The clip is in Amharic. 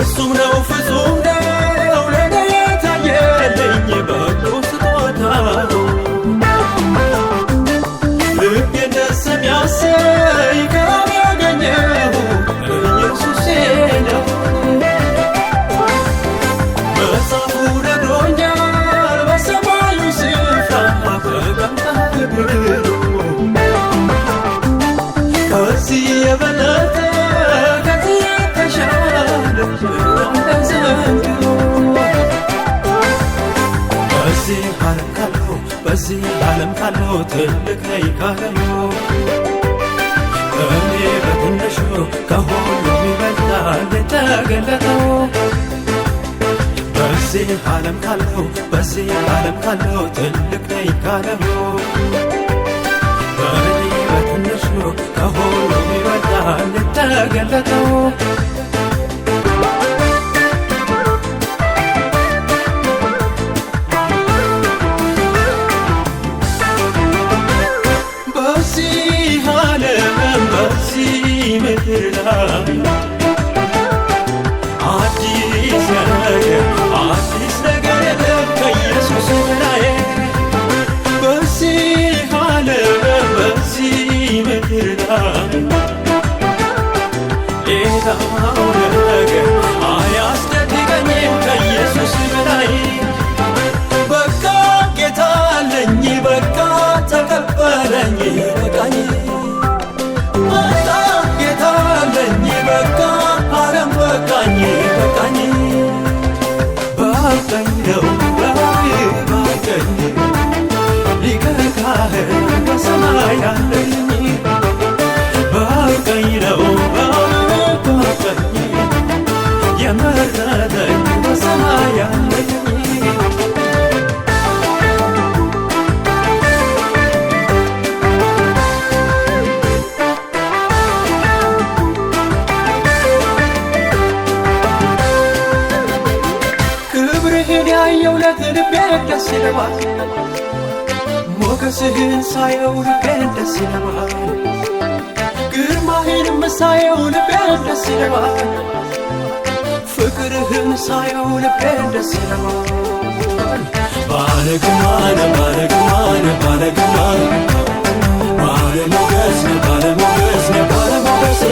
ፍጹም ነው ፍጹም ነው ለኔ የታየልኝ በጎ ስጦታ ልቤን ደስ የሚያሰኝ ከአብ ያገኘሁ ኢየሱሴ ነው። መጽሐፉ ነግሮኛል በሰማዩ ስፍራ ተቀምጠሃል ብሎ ከዚህ የበለጠ ከዚህ የተሻለ እንዳንተ ዘንድሮ በዚህ ዓለም ካለው ትልቅ ነኝ ካለው እኔ በትንሹ ከሁሉም ይበልጣል የተገለጠው በዚህ ዓለም ካለው ትልቅ ነኝ ካለው እኔ በትንሹ ከሁሉም ይበልጣል የተገለጠው አዲስ ነገር የለም ከኢየሱስ በላይ በዚህ ዓለም በዚህ ምድር ላይ ሌላው ነገር አያስደንቀኝም ከኢየሱስ በላይ በቃ ጌታ አለኝ በቃ ተቀበለኝ በቃኝ በቃ ዓለም በቃኝ በቃኝ በቃኝ ነው በቃኝ ሊቀ ካህን በሰማይ አለኝ በቃኝ ነው በቃኝ የመረጠኝ በሰማይ አለኝ ያየውለት ልቤን ደስ ይለዋል ሞገስህን ሳየው ልቤን ደስ ይለዋል ግርማህንም ሳየው ልቤን ደስ ይለዋል ፍቅርህን ሳየው ልቤን ደስ ይለዋል ባለግርማነ ባለግርማነ ባለግርማነ ባለሞገስ ባለሞገስ ባለሞገስ